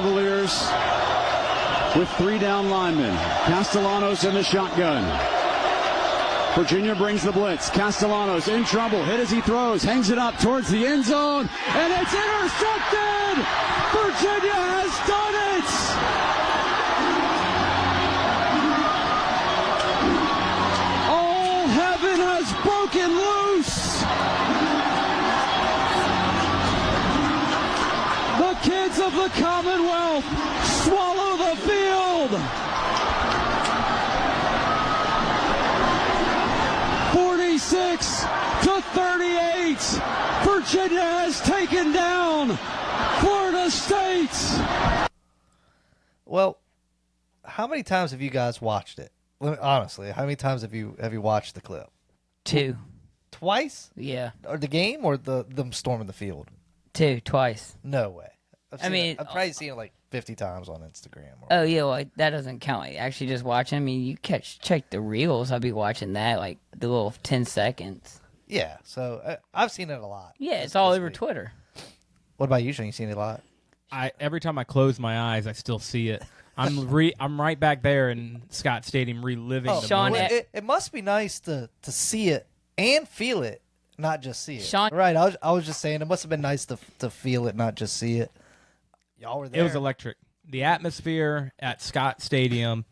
Cavaliers with 3 down linemen. Castellanos in the shotgun. Virginia brings the blitz. Castellanos in trouble. Hit as he throws. Hangs it up towards the end zone. And it's intercepted! Virginia has done it! All heaven has broken loose! The kids of the Commonwealth swallow the field! 46-38. Virginia has taken down Florida State. Well, how many times have you guys watched it? Honestly, how many times have you watched the clip? 2. Twice? Yeah. Or the game or them storming the field? 2, twice. No way. I've probably seen it like 50 times on Instagram. Oh, yeah, well, that doesn't count. Like, actually just watching. I mean, you check the reels. I'll be watching that, like, the little 10 seconds. Yeah, so I've seen it a lot. Yeah, it's all over Twitter. What about you, Shane? You seen it a lot? Every time I close my eyes, I still see it. I'm right back there in Scott Stadium reliving the Sean, moment. It must be nice to see it and feel it, not just see it. Sean, right, I was just saying it must have been nice to feel it, not just see it. Y'all were there. It was electric. The atmosphere at Scott Stadium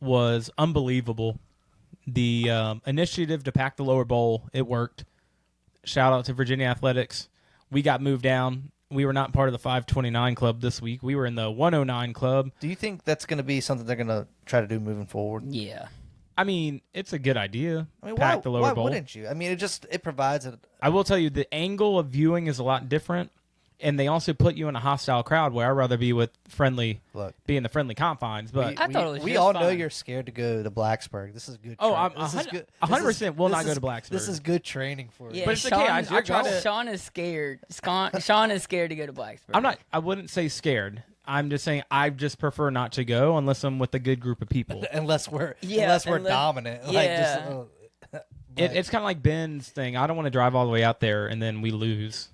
was unbelievable. The initiative to pack the lower bowl, it worked. Shout out to Virginia Athletics. We got moved down. We were not part of the 529 club this week. We were in the 109 club. Do you think that's going to be something they're going to try to do moving forward? Yeah. I mean, it's a good idea. I mean, pack the lower bowl. Why wouldn't you? I mean, it provides a... I will tell you, the angle of viewing is a lot different. And they also put you in a hostile crowd where I'd rather be with be in the friendly confines. But I thought it was we just all fine. know you're scared to go to Blacksburg. This is good. Oh, I'm 100% will not go to Blacksburg. This is good training for you. Yeah, But it's Sean, okay. I try to. Sean is scared. Sean is scared to go to Blacksburg. I wouldn't say scared. I'm just saying I just prefer not to go unless I'm with a good group of people. unless we're dominant. Yeah. It's kind of like Ben's thing. I don't want to drive all the way out there and then we lose.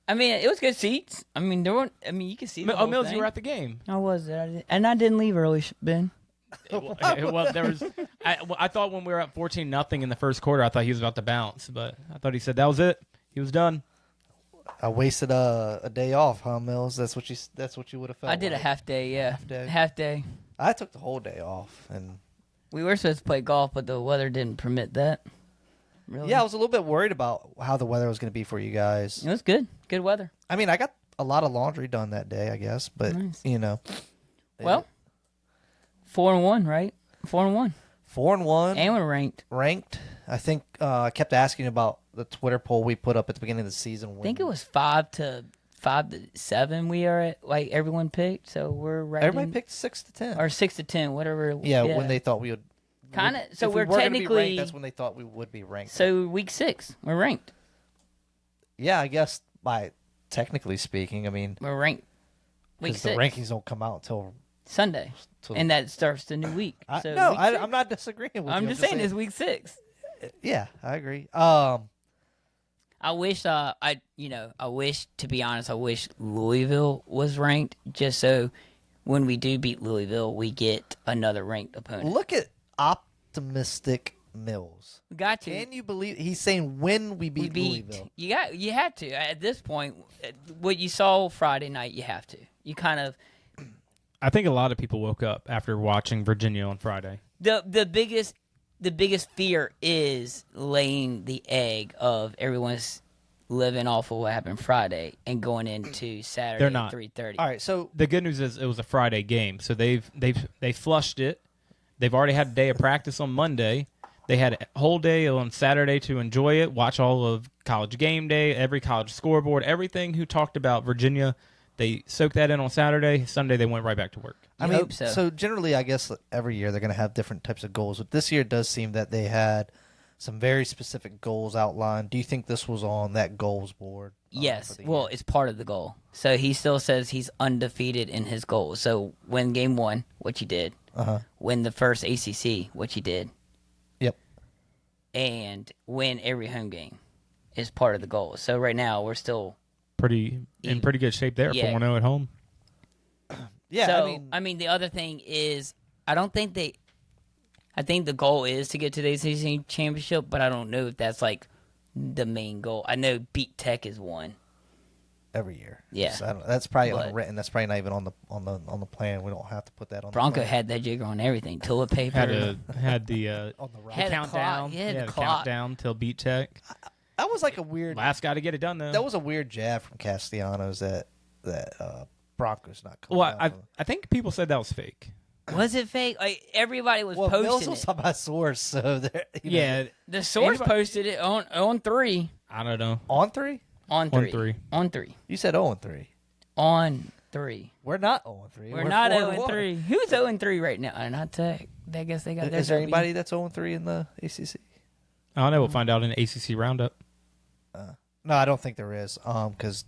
I mean, it was good seats. I mean, you can see the whole Mills, thing. you were at the game. I was there. And I didn't leave early, Ben. Well, there was. I thought when we were up 14-0 in the first quarter, I thought he was about to bounce, but I thought he said that was it. He was done. I wasted a day off, huh, Mills? That's what you would have felt. I did a half day, yeah. Half day. I took the whole day off, and we were supposed to play golf, but the weather didn't permit that. Really? Yeah, I was a little bit worried about how the weather was going to be for you guys. It was good. Good weather. I mean, I got a lot of laundry done that day, I guess, but nice. Well, 4-1, right? 4-1. 4-1. And we're ranked. Ranked. I think I kept asking about the Twitter poll we put up at the beginning of the season. I think it was 5-7 we are at, like everyone picked, so we're right. Everybody picked 6-10. Or 6-10, whatever. Yeah, when they thought we would. Kind of. So we're we were technically ranked, that's when they thought we would be ranked. So week 6, we're ranked. Yeah, I guess by technically speaking, I mean we're ranked. Week 6. The rankings don't come out until Sunday, and that starts the new week. I'm not disagreeing with you. I'm just saying it's week 6. Yeah, I agree. I wish to be honest, I wish Louisville was ranked just so when we do beat Louisville, we get another ranked opponent. Look at optimistic Mills. We got to. Can you believe he's saying when we beat Louisville? You had to. At this point, what you saw Friday night, you have to. You kind of. I think a lot of people woke up after watching Virginia on Friday. The biggest fear is laying the egg of everyone's living off of what happened Friday and going into Saturday They're not. at 3:30. All right, so the good news is it was a Friday game, so they flushed it. They've already had a day of practice on Monday. They had a whole day on Saturday to enjoy it, watch all of College Game Day, every college scoreboard, everything who talked about Virginia. They soaked that in on Saturday. Sunday, they went right back to work. I hope so. So generally, I guess every year they're going to have different types of goals. But this year it does seem that they had some very specific goals outlined. Do you think this was on that goals board? Yes. Well, it's part of the goal. So he still says he's undefeated in his goals. So win game 1, which he did. Win the first ACC, which he did. Yep. And win every home game is part of the goal. So right now we're still in pretty good shape there. 4-0 at home. Yeah, So, I mean, the other thing is, I don't think they. I think the goal is to get to the ACC championship, but I don't know if that's like the main goal. I know beat Tech is one. every year. Yeah. So that's probably But- unwritten. That's probably not even on the plan. We don't have to put that on. Bronco the plan. had that jigger on everything. Toilet paper. Had the on the right. Had a countdown. clock. Yeah, the the clock. countdown till beat Tech. That was like a weird. Last guy to get it done though. That was a weird jab from Castellanos that Broncos not coming. well, down I from. I think people said that was fake. Was it fake? Like, everybody was Well, Mills posting was it. on my source, so there. Yeah, The source Anybody- posted it on 3. I don't know. On 3. On 3. 3. On 3. You said 0-3. On 3. We're not 0-3. We're not 4-1. 0-3. Who's 0-3 right now? Not Tech. I guess they got their Is there W. anybody that's 0-3 in the ACC? I don't know. We'll find out in the ACC roundup. No, I don't think there is. Because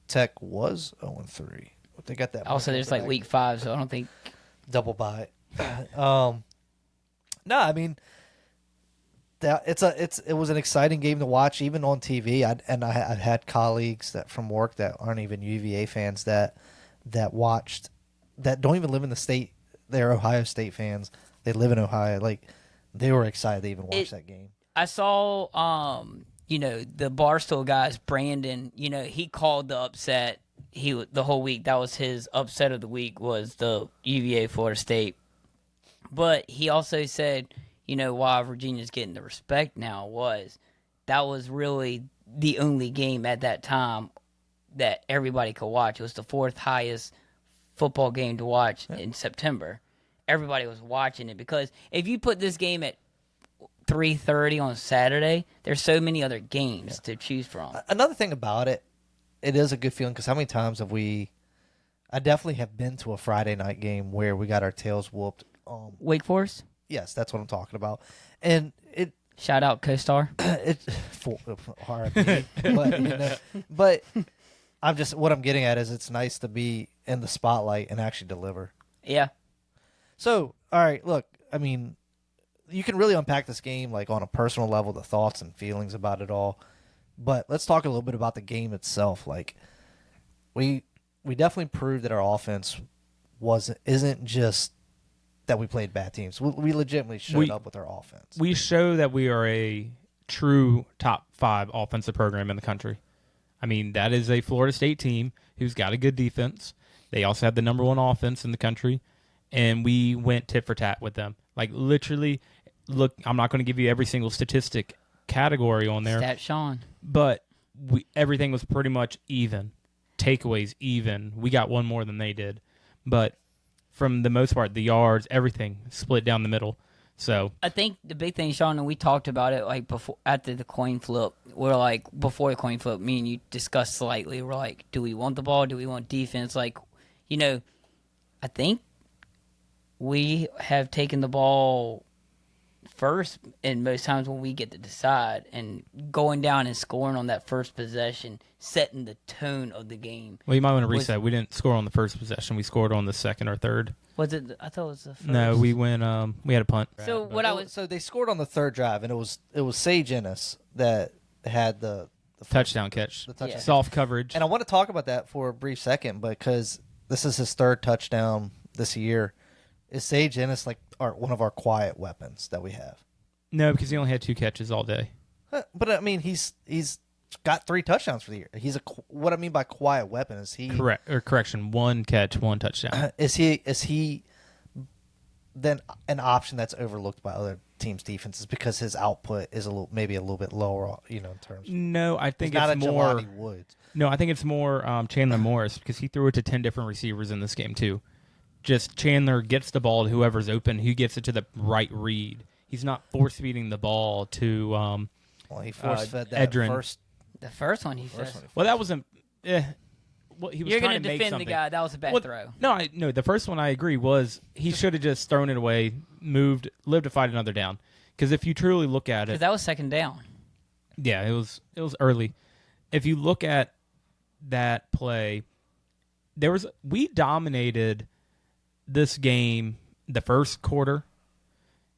Tech was 0-3. But they got that. Also, there's like week 5, so I don't think. double bye. No, I mean that it was an exciting game to watch, even on TV. I had colleagues that from work that aren't even UVA fans that watched, that don't even live in the state. They're Ohio State fans. They live in Ohio. Like, they were excited to even watch that game. I saw, the Barstool guys, Brandon. He called the upset. The whole week, that was his upset of the week, was the UVA Florida State. But he also said, why Virginia's getting the respect now that was really the only game at that time that everybody could watch. It was the 4th highest football game to watch in September. Everybody was watching it because if you put this game at 3:30 on Saturday, there's so many other games to choose from. Another thing about it is a good feeling because how many times have I definitely have been to a Friday night game where we got our tails whooped. Wake Forest, Yes, that's what I'm talking about. And shout out co-star. it's for RIP, but what I'm getting at is it's nice to be in the spotlight and actually deliver. Yeah. So, all right, look, I mean, you can really unpack this game like on a personal level, the thoughts and feelings about it all. But let's talk a little bit about the game itself. Like, we definitely proved that our offense isn't just that we played bad teams. We legitimately showed up with our offense. We show that we are a true top 5 offensive program in the country. I mean, that is a Florida State team who's got a good defense. They also have the number 1 offense in the country, and we went tit for tat with them. Like, literally, look, I'm not going to give you every single statistic category on there, Stat Sean. but everything was pretty much even. Takeaways, even. We got one more than they did. But from the most part, the yards, everything split down the middle. So I think the big thing, Sean, and we talked about it like before after the coin flip. We're like, before the coin flip, me and you discussed slightly. We're like, do we want the ball? Do we want defense? Like, I think we have taken the ball first, and most times when we get to decide, and going down and scoring on that first possession, setting the tone of the game. well, you might want to reset. We didn't score on the first possession. We scored on the second or third. Was it? I thought it was the first. No, we went. We had a punt. So what I was So they scored on the 3rd drive, and it was Sage Ennis that had the Touchdown catch. The touchdown. Yeah. Soft coverage. And I want to talk about that for a brief second because this is his 3rd touchdown this year. Is Sage Ennis like one of our quiet weapons that we have? No, because he only had 2 catches all day. But I mean, he's got 3 touchdowns for the year. What I mean by quiet weapon is Correction. 1 catch, 1 touchdown. is he then an option that's overlooked by other teams' defenses because his output is maybe a little bit lower, in terms. No, I think He's not it's a more. Jelani Woods. No, I think it's more Chandler Morris because he threw it to 10 different receivers in this game too. Just Chandler gets the ball to whoever's open, who gets it to the right read. He's not force feeding the ball to. Well, he force fed that Edrin. first. the first one he said. Well, that wasn't. Well, he was You're trying going to to make defend something. the guy. That was a bad Well, throw. No, the first one I agree was he should have just thrown it away, lived to fight another down. Because if you truly look at Because it, that was second down. yeah, it was early. If you look at that play, we dominated this game the first quarter,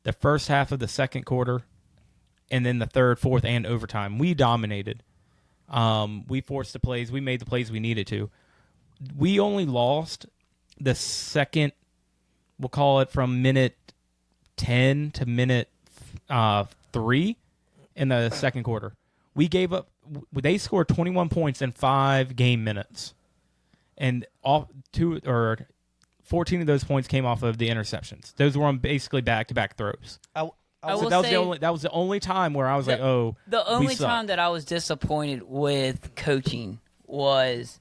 the first half of the second quarter, and then the third, fourth, and overtime. We dominated. We forced the plays. We made the plays we needed to. We only lost the second, we'll call it from minute 10 to minute 3 in the second quarter. We gave up. They scored 21 points in 5 game minutes, and 14 of those points came off of the interceptions. Those were on basically back-to-back throws. I will that say, was the only time where I was like, "Oh, the only we suck." time that I was disappointed with coaching was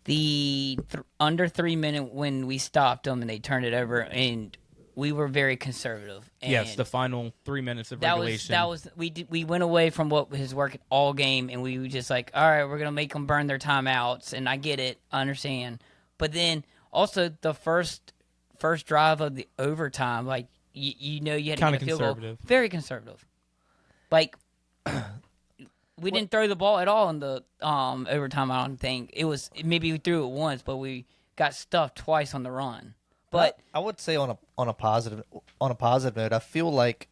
the under 3 minute when we stopped them and they turned it over, and we were very conservative. And Yes, the final 3 minutes of regulation. We went away from what was working all game, and we were just like, all right, we're gonna make them burn their timeouts, and I get it, I understand, but then also the first drive of the overtime, like. You know you had to Kinda get a field goal. conservative. Very conservative. Like, we didn't throw the ball at all in the overtime, I don't think. It was maybe we threw it once, but we got stuffed twice on the run. But I would say on a positive note, I feel like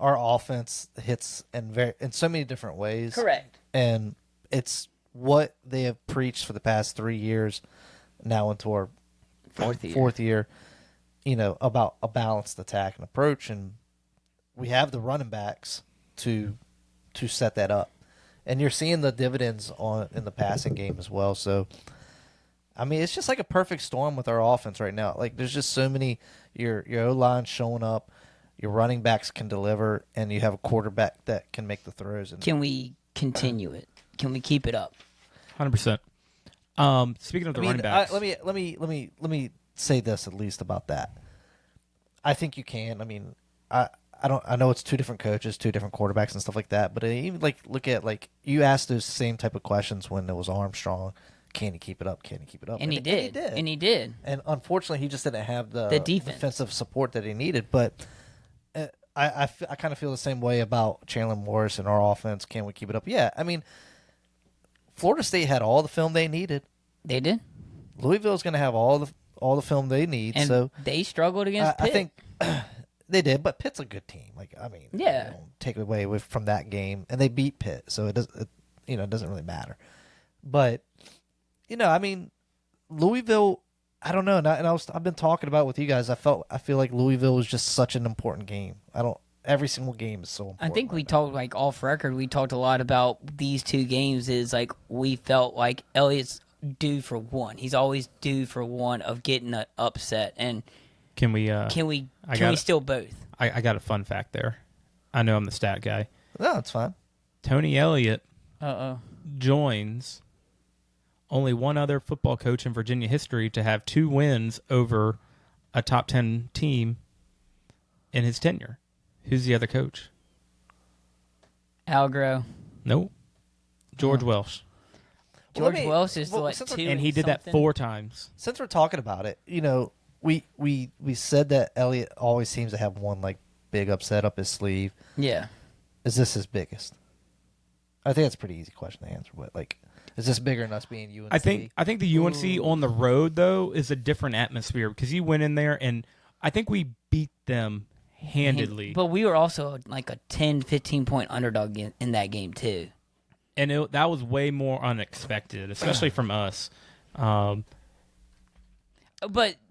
our offense hits in so many different ways. correct. And it's what they have preached for the past 3 years, now into our fourth year. About a balanced attack and approach, and we have the running backs to set that up, and you're seeing the dividends in the passing game as well. So, I mean, it's just like a perfect storm with our offense right now. Like, there's just so many. Your O-line showing up, your running backs can deliver, and you have a quarterback that can make the throws. And Can we continue it? Can we keep it up? 100%. Speaking of the running backs, let me say this at least about that. I think you can. I mean, I know it's 2 different coaches, 2 different quarterbacks and stuff like that. But even look at you asked those same type of questions when it was Armstrong. Can he keep it up? Can he keep it up? And he did. And he did. And unfortunately, he just didn't have the defense. defensive support that he needed. But I kind of feel the same way about Chandler Morris and our offense. Can we keep it up? Yeah. I mean, Florida State had all the film they needed. They did. Louisville's going to have all the film they need. And so they struggled against Pitt. I think they did, but Pitt's a good team. Yeah. Take away from that game, and they beat Pitt, so it doesn't really matter. But I mean, Louisville. I don't know, I've been talking about it with you guys. I feel like Louisville was just such an important game. Every single game is so important. I think we talked, off record, we talked a lot about these 2 games. Is we felt like Elliott's due for one. He's always due for one of getting an upset. And can we steal both? I got a fun fact there. I know I'm the stat guy. No, it's fine. Tony Elliott Uh-oh. joins only one other football coach in Virginia history to have 2 wins over a top 10 team in his tenure. Who's the other coach? Algro. Nope. George Welsh. George Welsh is well, what, since 2 we're- And he did that something? 4 times. Since we're talking about it, we said that Elliott always seems to have one big upset up his sleeve. Yeah. Is this his biggest? I think that's a pretty easy question to answer, but is this bigger than us being UNC? I think the UNC on the road though is a different atmosphere because you went in there and I think we beat them handedly. But we were also a 10, 15-point underdog in that game too. And that was way more unexpected, especially from us. But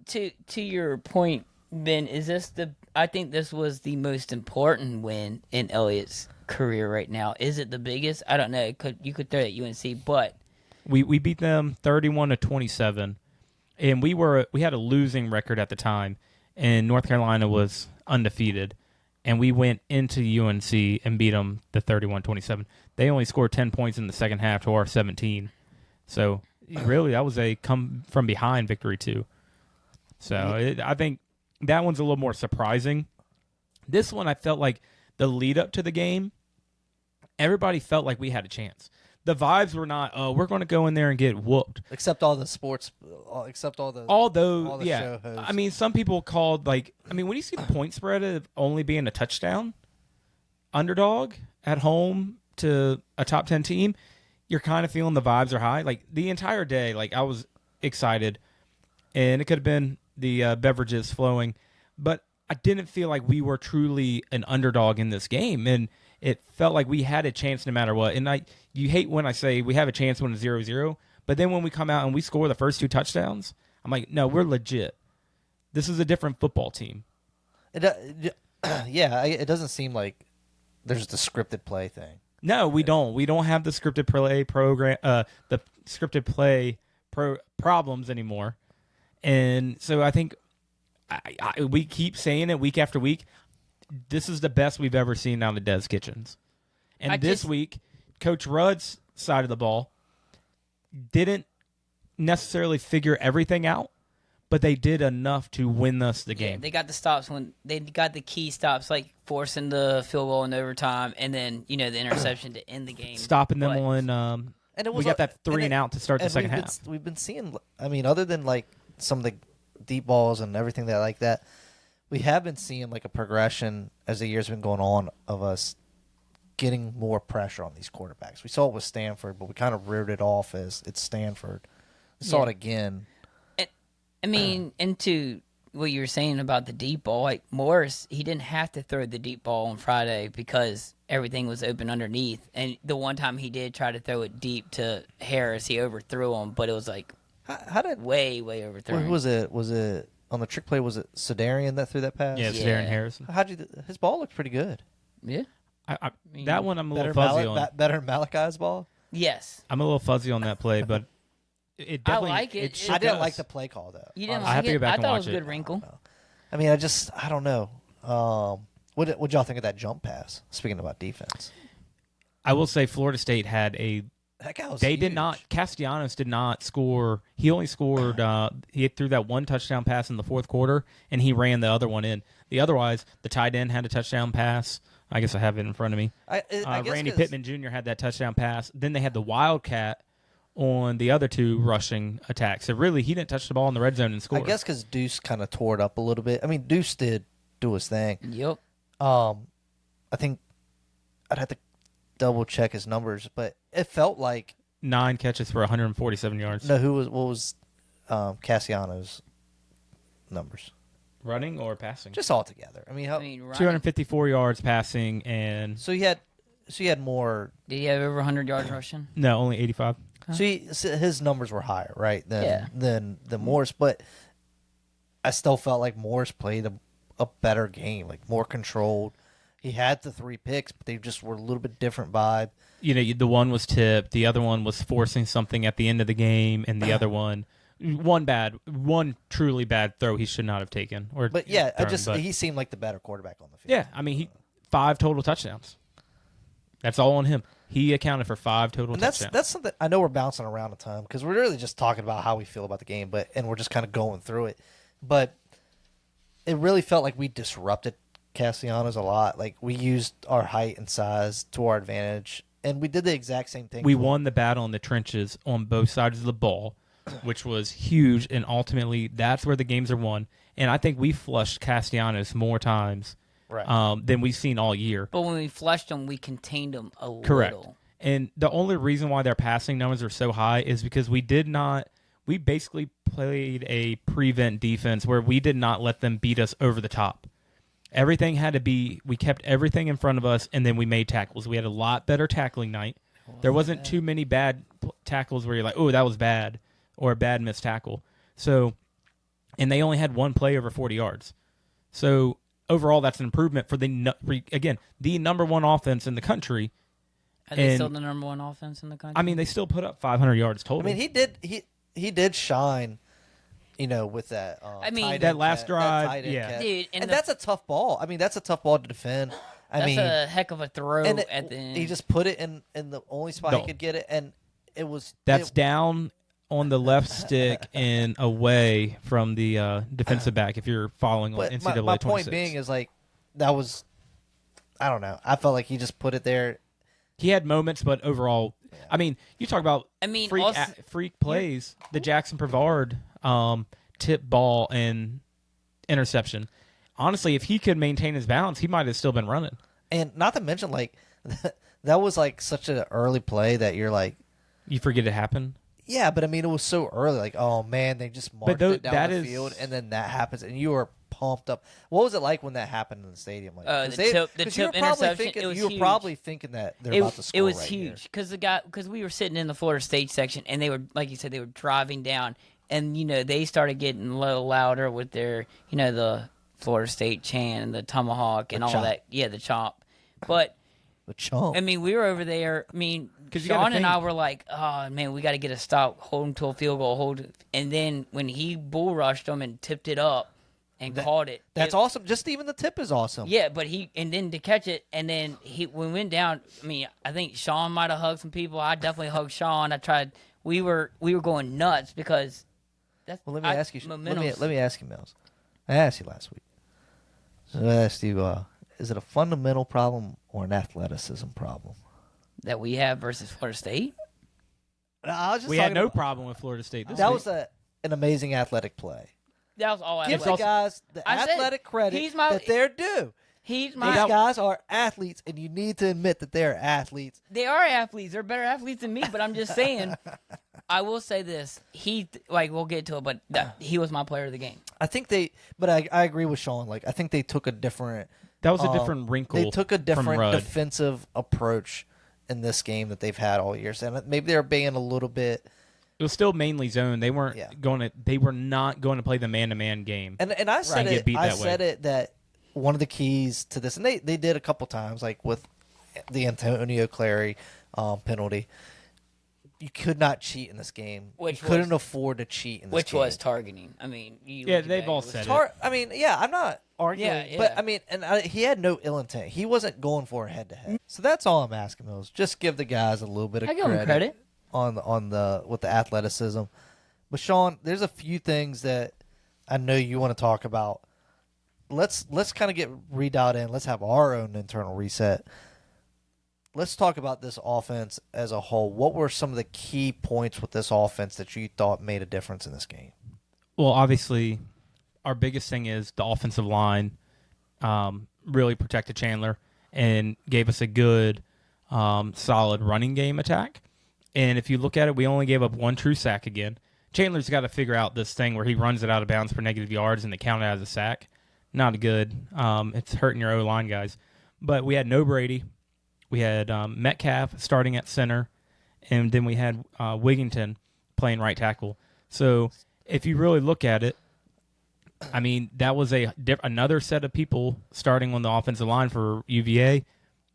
to your point, Ben, I think this was the most important win in Elliott's career right now. Is it the biggest? I don't know. You could throw it at UNC, but we beat them 31-27, and we had a losing record at the time, and North Carolina was undefeated, and we went into UNC and beat them the 31-27. They only scored 10 points in the second half to our 17. So really, that was a come from behind victory too. So I think that one's a little more surprising. This one, I felt like the lead up to the game, everybody felt like we had a chance. The vibes were not, we're going to go in there and get whooped. Except all the sports, except all the yeah. show hosts. I mean, some people called when you see the point spread of only being a touchdown, underdog at home to a top 10 team, you're kind of feeling the vibes are high. The entire day, I was excited, and it could have been the beverages flowing, but I didn't feel like we were truly an underdog in this game, and it felt like we had a chance no matter what. And you hate when I say we have a chance when it's 0-0, but then when we come out and we score the first 2 touchdowns, I'm like, no, we're legit. This is a different football team. Yeah, it doesn't seem like there's the scripted play thing. No, we don't. We don't have the scripted play program, the scripted play problems anymore. And so I think we keep saying it week after week. This is the best we've ever seen out of Des Kitchens. And this week, Coach Rudd's side of the ball didn't necessarily figure everything out, but they did enough to win us the game. They got the stops when they got the key stops, like forcing the field goal in overtime, and then the interception to end the game, stopping them on. And we got that 3 and out to start the second half. We've been seeing. I mean, other than like some of the deep balls and everything that, we have been seeing like a progression as the years been going on of us getting more pressure on these quarterbacks. We saw it with Stanford, but we kind of reared it off as it's Stanford. We saw it again. I mean, into what you were saying about the deep ball, like Morris, he didn't have to throw the deep ball on Friday because everything was open underneath. And the one time he did try to throw it deep to Harris, he overthrew him, but it was like way overthrown. Was it on the trick play? Was it Sedarian that threw that pass? Yeah, Sedarian Harrison. His ball looked pretty good. Yeah. I that one I'm a little fuzzy on. Better than Malachi's ball? Yes. I'm a little fuzzy on that play, but it definitely. I like it. I didn't like the play call, though. You didn't I like have to it? go back I and thought watch it was a it. good wrinkle. I mean, I don't know. What y'all think of that jump pass? Speaking about defense. I will say Florida State had a. That guy was They huge. did not. Castellanos did not score. He only scored. He threw that one touchdown pass in the fourth quarter, and he ran the other one in. Otherwise, the tight end had a touchdown pass. I guess I have it in front of me. I guess Randy Pittman Jr. had that touchdown pass. Then they had the Wildcat on the other 2 rushing attacks. So really, he didn't touch the ball in the red zone and score. I guess because Deuce kind of tore it up a little bit. I mean, Deuce did do his thing. Yep. I think I'd have to double check his numbers, but it felt like 9 catches for 147 yards. no. What was Cassiano's numbers? Running or passing? Just all together. I mean, Ryan, 254 yards passing, and so he had more. did he have over 100 yards rushing? no, only 85. So his numbers were higher, right? Than Morris, but I still felt like Morris played a better game, like more controlled. He had the 3 picks, but they just were a little bit different vibe. The one was tipped, the other one was forcing something at the end of the game, and the other one truly bad throw he should not have taken. But yeah, he seemed like the better quarterback on the field. Yeah, I mean, he 5 total touchdowns. That's all on him. He accounted for 5 total touchdowns. That's something I know we're bouncing around a ton because we're really just talking about how we feel about the game, and we're just kind of going through it. But it really felt like we disrupted Castellanos a lot. Like we used our height and size to our advantage, and we did the exact same thing. We won the battle in the trenches on both sides of the ball, which was huge, and ultimately that's where the games are won. And I think we flushed Castellanos more times than we've seen all year. But when we flushed them, we contained them a Correct. little. And the only reason why their passing numbers are so high is because we basically played a prevent defense where we did not let them beat us over the top. Everything had to be, we kept everything in front of us, and then we made tackles. We had a lot better tackling night. There wasn't too many bad tackles where you're like, oh, that was bad, or a bad missed tackle. So, and they only had 1 play over 40 yards. So, overall, that's an improvement for the number 1 offense in the country. Are they still the number 1 offense in the country? I mean, they still put up 500 yards total. I mean, he did shine, with that. That last drive, catch. Dude, and that's a tough ball. I mean, that's a tough ball to defend. That's a heck of a throw and at the end. He just put it in the only spot he could get it, and it was. That's down on the left stick and away from the defensive back. If you're following on NCAA my 26. point being is that was, I don't know. I felt like he just put it there. He had moments, but overall, I mean, you talk about freak plays. The Jackson Brevard tip ball and interception. Honestly, if he could maintain his balance, he might have still been running. And not to mention, that was such an early play that you're like, you forget it happened. Yeah, but I mean, it was so early. Like, oh man, they just marched it down the field, and then that happens, and you were pumped up. What was it like when that happened in the stadium? The tip interception. You were probably thinking that they're about to score. It was right huge because we were sitting in the Florida State section, and they were, like you said, they were driving down, and they started getting a little louder with their the Florida State chant and the tomahawk and The all chop. that. Yeah, the chop. But The chomp. I mean, we were over there. I mean, 'Cause you gotta Sean and I think. were like, "Oh man, we got to get a stop, hold him to a field goal, And then when he bull rushed him and tipped it up and caught it, That's it, awesome. Just even the tip is awesome. Yeah, but then to catch it, and then when we went down. I mean, I think Sean might have hugged some people. I definitely hugged Sean. I tried. We were going nuts because that's. Well, let me ask you. momentum's- Let me ask you, Mills. I asked you last week. So I asked you, is it a fundamental problem or an athleticism problem? that we have versus Florida State. I was just We had talking no about- problem with Florida State. This That week. was an amazing athletic play. That was all. Give athletic. the guys the I said, athletic credit he's my- that they're due. He's These my. guys are athletes, and you need to admit that they're athletes. They are athletes. They're better athletes than me. But I'm just saying. I will say this. We'll get to it, but he was my player of the game. I think but I agree with Sean. Like, I think they took a different. That was a different wrinkle. They took a from different Rudd. defensive approach in this game that they've had all year. And maybe they're being a little bit. It was still mainly zone. They weren't Yeah. going to. They were not going to play the man-to-man game. And I said And get it. beat I that way. said it that one of the keys to this, and they did a couple times, like with the Antonio Clary penalty. You could not cheat in this game. Which you couldn't was- afford to cheat in this Which game. was targeting. I mean, Yeah, they've all said it. I mean, yeah, I'm not arguing, Yeah, but yeah. I mean, he had no ill intent. He wasn't going for a head to head. So that's all I'm asking, Mills. Just give the guys a little bit of I give them credit. on the with the athleticism. But Sean, there's a few things that I know you want to talk about. Let's kind of get redialed in. Let's have our own internal reset. Let's talk about this offense as a whole. What were some of the key points with this offense that you thought made a difference in this game? Well, obviously, our biggest thing is the offensive line really protected Chandler and gave us a good, solid running game attack. And if you look at it, we only gave up one true sack again. Chandler's got to figure out this thing where he runs it out of bounds for negative yards and they count it as a sack. Not good. It's hurting your O-line guys. But we had no Brady. We had Metcalf starting at center, and then we had Wigginton playing right tackle. So if you really look at it, I mean, that was another set of people starting on the offensive line for UVA,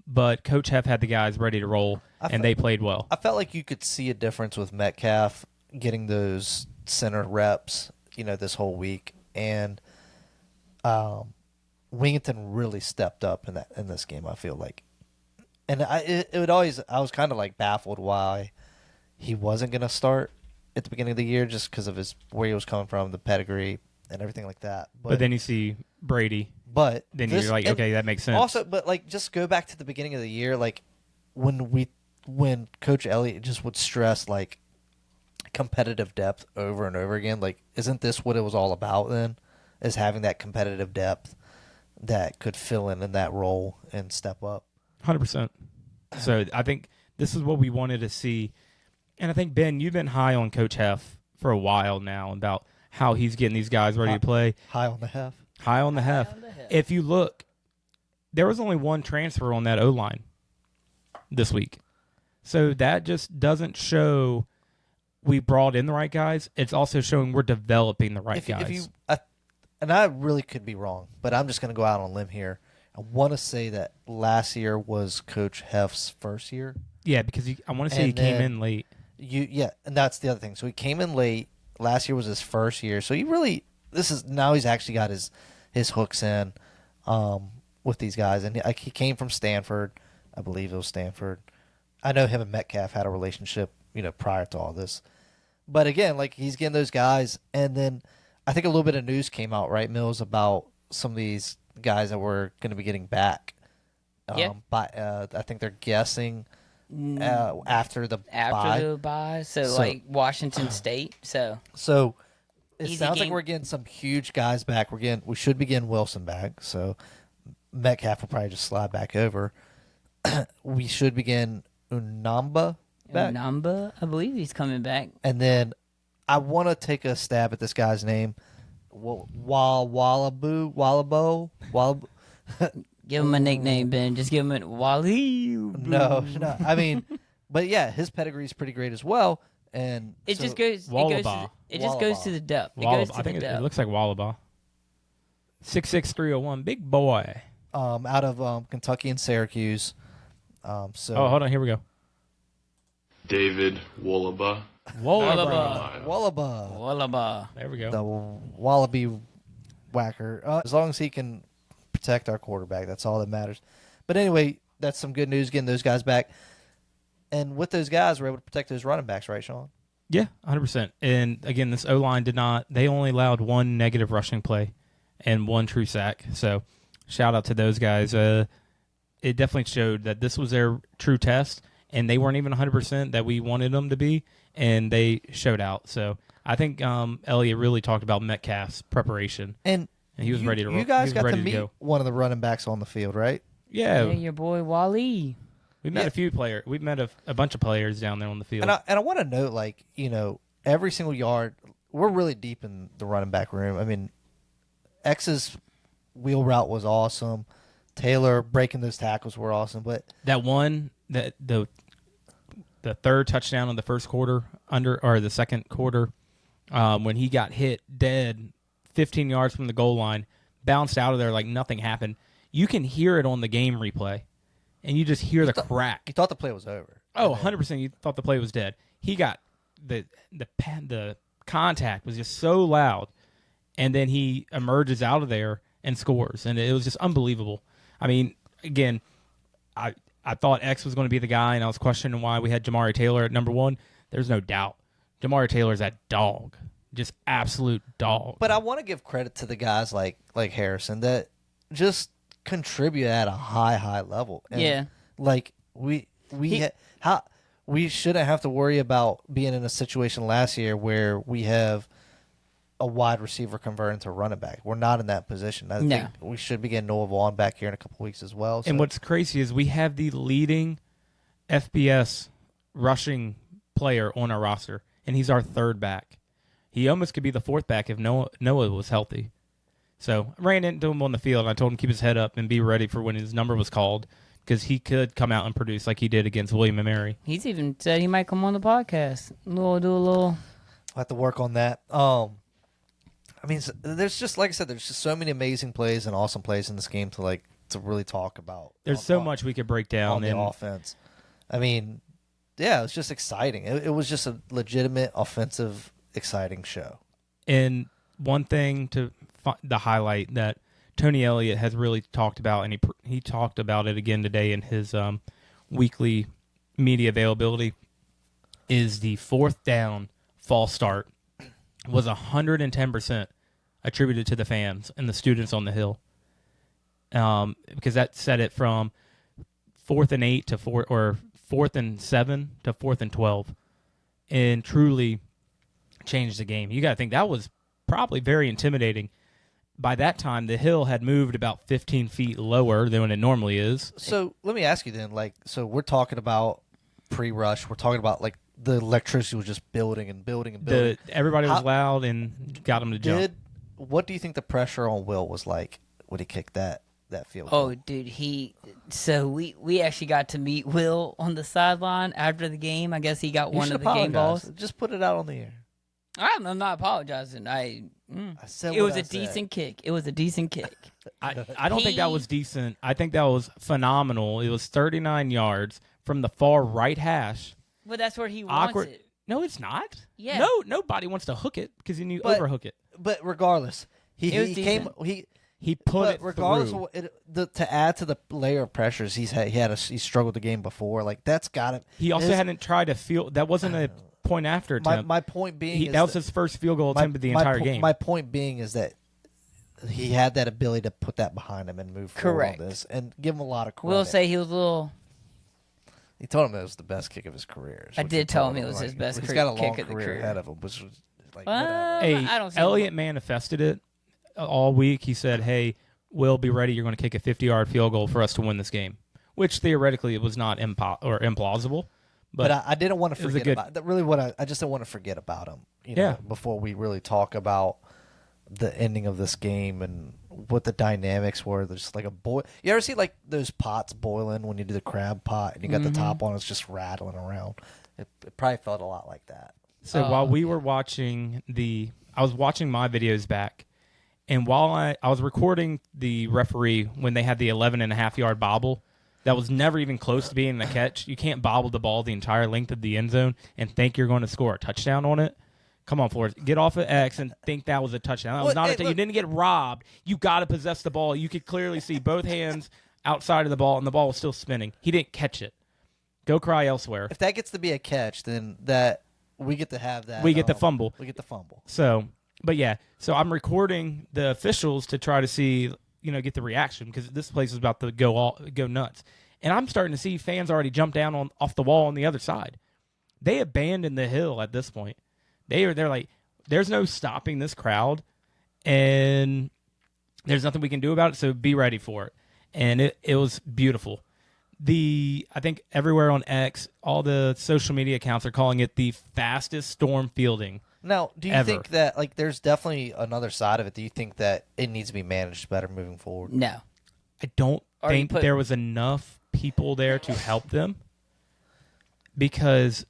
but Coach Heff had the guys ready to roll, and they played well. I felt like you could see a difference with Metcalf getting those center reps, this whole week, and Wigginton really stepped up in this game. I feel like, and I was kind of like baffled why he wasn't going to start at the beginning of the year just because of where he was coming from, the pedigree, and everything like that. But then you see Brady, But then you're like, okay, that makes sense. Also, but like, just go back to the beginning of the year, like when Coach Elliott just would stress like competitive depth over and over again. Like, isn't this what it was all about then? Is having that competitive depth that could fill in that role and step up. 100%. So I think this is what we wanted to see. And I think, Ben, you've been high on Coach Heff for a while now about how he's getting these guys ready to play. High on the Heff. High on the Heff. If you look, there was only one transfer on that O-line this week. So that just doesn't show we brought in the right guys. It's also showing we're developing the right guys. And I really could be wrong, but I'm just going to go out on a limb here. I want to say that last year was Coach Heff's first year. Yeah, because I want to say he came in late. And that's the other thing. So he came in late. Last year was his first year. So now he's actually got his hooks in with these guys. And he came from Stanford. I believe it was Stanford. I know him and Metcalf had a relationship, prior to all this. But again, like, he's getting those guys. And then I think a little bit of news came out, right, Mills, about some of these guys that we're going to be getting back. Yeah. I think they're guessing after the bye. the bye. So like Washington State. So It Easy sounds like game. we're getting some huge guys back. We should be getting Wilson back. So Metcalf will probably just slide back over. We should begin Unamba back. Namba, I believe he's coming back. And then I want to take a stab at this guy's name. Wallabo. Give him a nickname, Ben. Just give him a Wally. No. I mean, but yeah, his pedigree is pretty great as well. And It so- just goes. Wallaby. It just goes to the depth. It Wallaby. goes to I think the it depth. looks like Wallaby. 6'6", 301, big boy. out of Kentucky and Syracuse. So Oh, hold on, here we go. David Wollaba. Wallaby. Wallaba, Wallaby. There we go. the wallaby whacker. As long as he can protect our quarterback, that's all that matters. But anyway, that's some good news getting those guys back. And with those guys, we're able to protect those running backs, right, Sean? Yeah, 100%. And again, this O-line they only allowed one negative rushing play and one true sack. So shout out to those guys. It definitely showed that this was their true test, and they weren't even 100% that we wanted them to be, and they showed out. So I think Elliott really talked about Metcalf's prepreparation, And he was ready to You guys got to ready meet go. one of the running backs on the field, right? Yeah, Yeah, your boy Wally. we met a few players. We met a bunch of players down there on the field. And I want to note, like, every single yard, we're really deep in the running back room. I mean, X's wheel route was awesome. Taylor breaking those tackles were awesome. But that one, that the third touchdown of the first quarter or the second quarter, when he got hit dead 15 yards from the goal line, bounced out of there like nothing happened. You can hear it on the game replay, and you just hear the crack. you thought the play was over. Oh, 100%. You thought the play was dead. He got the contact was just so loud, and then he emerges out of there and scores, and it was just unbelievable. I mean, again, I thought X was going to be the guy, and I was questioning why we had Jamari Taylor at number 1. There's no doubt. Jamari Taylor's that dog, just absolute dog. But I want to give credit to the guys like Harrison that just contribute at a high level. And Yeah. Like we shouldn't have to worry about being in a situation last year where we have a wide receiver converting to running back. We're not in that position. I think we should be getting Noah Vaughn back here in a couple weeks as well. So. And what's crazy is we have the leading FBS rushing player on our roster, and he's our third back. He almost could be the fourth back if Noah was healthy. So I ran into him on the field, and I told him to keep his head up and be ready for when his number was called, because he could come out and produce like he did against William & Mary. He's even said he might come on the podcast. Do a little. I'll have to work on that. I mean, there's just, like I said, there's just so many amazing plays and awesome plays in this game to really talk about. There's so much we could break down on the offense. I mean, yeah, it was just exciting. It was just a legitimate offensive, exciting show. And one thing the highlight that Tony Elliott has really talked about, and he talked about it again today in his weekly media availability, is the fourth down false start was 110% attributed to the fans and the students on the hill, because that set it from 4th and 8 to 4th and 7 to 4th and 12, and truly changed the game. You got to think that was probably very intimidating. By that time, the hill had moved about 15 feet lower than when it normally is. So let me ask you then, so we're talking about pre-rush. We're talking about the electricity was just building and building and building. Everybody was loud and got them to jump. What do you think the pressure on Will was like when he kicked that field goal? Oh, dude, we actually got to meet Will on the sideline after the game. I guess he got You one should of the game apologize. balls. Just put it out on the air. I'm not apologizing. I said It what was I a said. decent kick. It was a decent kick. I don't think that was decent. I think that was phenomenal. It was 39 yards from the far right hash. But that's where he wants Awkward. it. No, it's not. Yeah. No, nobody wants to hook it because then you But- overhook it. But regardless, It was he decent. came He put but it regardless through. to add to the layer of pressures he struggled the game before. That's got it. He also hadn't tried to field. That wasn't a point after attempt. My point being That was his first field goal attempt of the entire game. My point being is that he had that ability to put that behind him and move forward Correct. on this, and give him a lot of credit. We'll say he was a little. He told him it was the best kick of his career. I did tell him it was his best He's got a kick long of the career career. ahead of him, which was Well, Hey, I don't see Elliott manifested it all week. He said, "Hey, we'll be ready. You're going to kick a 50-yard field goal for us to win this game," which theoretically it was not implausible. But I didn't want to it was a forget good- about really what I just didn't want to forget about him. Yeah. Before we really talk about the ending of this game and what the dynamics were. There's just a boil. You ever see those pots boiling when you do the crab pot and you got the top on, it's just rattling around. It probably felt a lot like that. So while we were watching I was watching my videos back, and while I was recording the referee when they had the 11.5-yard bobble, that was never even close to being a catch. You can't bobble the ball the entire length of the end zone and think you're going to score a touchdown on it. Come on, Flores. Get off of X and think that was a touchdown. That was not you didn't get robbed. You got to possess the ball. You could clearly see both hands outside of the ball, and the ball was still spinning. He didn't catch it. Go cry elsewhere. If that gets to be a catch, then we get to have that. We get the fumble. We get the fumble. So, but yeah. So I'm recording the officials to try to see, get the reaction because this place is about to go nuts. And I'm starting to see fans already jump down off the wall on the other side. They abandoned the hill at this point. They're like, there's no stopping this crowd, and there's nothing we can do about it, so be ready for it. And it was beautiful. I think everywhere on X, all the social media accounts are calling it the fastest storm fielding. Now, do you ever. think that, there's definitely another side of it? Do you think that it needs to be managed better moving forward? No. I don't think there was enough people there to help them because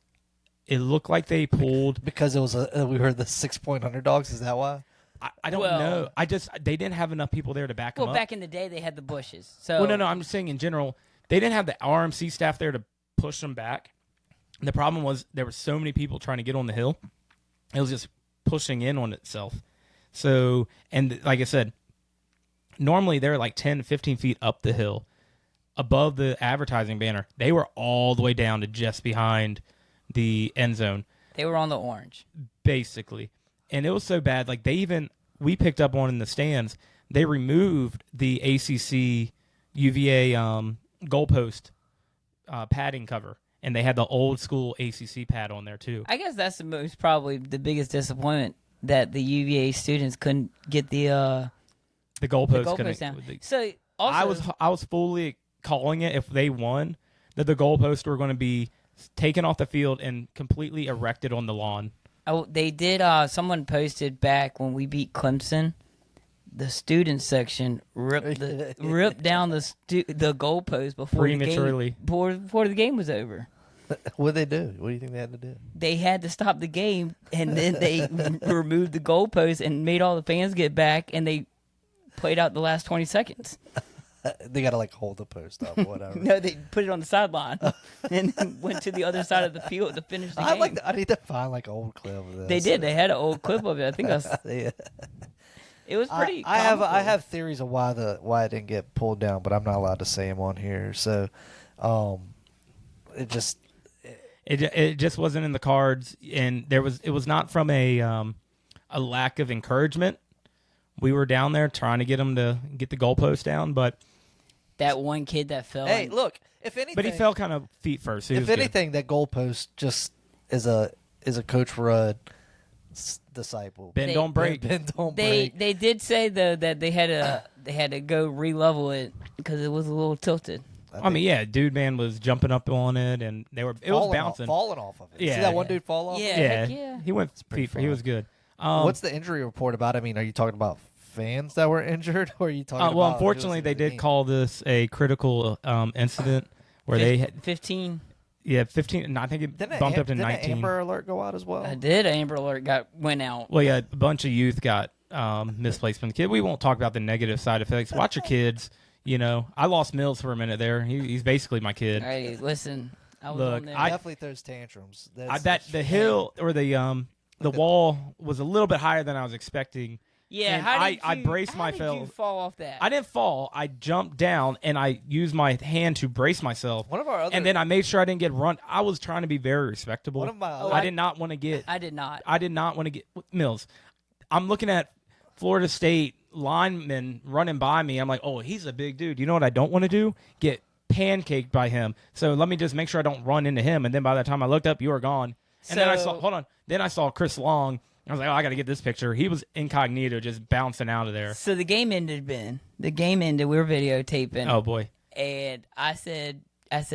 it looked like they pulled. Because it was we were the 6-point underdogs. Is that why? I don't know. They didn't have enough people there to back them up. Well, back in the day, they had the bushes. So Well, no. I'm just saying in general, they didn't have the RMC staff there to push them back. The problem was there were so many people trying to get on the hill. It was just pushing in on itself. So, and like I said, normally they're like 10, 15 feet up the hill above the advertising banner. They were all the way down to just behind the end zone. They were on the orange. Basically. And it was so bad. Like we picked up on in the stands, they removed the ACC UVA goalpost padding cover. And they had the old school ACC pad on there too. I guess that's probably the biggest disappointment that the UVA students couldn't get the goalpost down. So also, I was fully calling it if they won that the goalposts were going to be taken off the field and completely erected on the lawn. They did. Someone posted back when we beat Clemson. The student section ripped down the goalpost before the game was over. What did they do? What do you think they had to do? They had to stop the game, and then they removed the goalpost and made all the fans get back, and they played out the last 20 seconds. They got to hold the post up or whatever. No, they put it on the sideline and then went to the other side of the field to finish the game. I need to find an old clip of this. They did. They had an old clip of it. I think yeah. It was pretty. I have theories of why it didn't get pulled down, but I'm not allowed to say them on here. So, it just wasn't in the cards, and it was not from a lack of encouragement. We were down there trying to get them to get the goalpost down, but that one kid that fell. Hey, look! If anything, but he fell kind of feet first. So if anything, that goalpost just is a Coach Rudd disciple. Bend don't break. Bend don't break. They did say though that they had to go re-level it because it was a little tilted. I mean, yeah, dude, man was jumping up on it, and it was bouncing, falling off of it. Yeah, see that one dude fall off? Yeah. He went feet. He was good. What's the injury report about? I mean, are you talking about fans that were injured, or are you talking about? Well, unfortunately, they did call this a critical incident where they had 15. Yeah, 15. I think it bumped up to 19. Did an Amber Alert go out as well? I did. Amber Alert went out. Well, yeah, a bunch of youth got misplaced from the kid. We won't talk about the negative side effects. Watch your kids. I lost Mills for a minute there. He's basically my kid. Hey, listen. I was Look, on there. He definitely throws tantrums. The hill or the wall was a little bit higher than I was expecting. Yeah, and I braced How did you fall off that? I didn't fall. I jumped down and I used my hand to brace myself. And then I made sure I didn't get run. I was trying to be very respectable. I did not want to get. I did not. I did not want to get Mills. I'm looking at Florida State linemen running by me. I'm like, oh, he's a big dude. You know what I don't want to do? Get pancaked by him. So let me just make sure I don't run into him. And then by the time I looked up, you were gone. And then I saw. Hold on. Then I saw Chris Long. I was like, oh, I got to get this picture. He was incognito, just bouncing out of there. So the game ended, Ben. The game ended. We were videotaping. Oh, boy. And I said,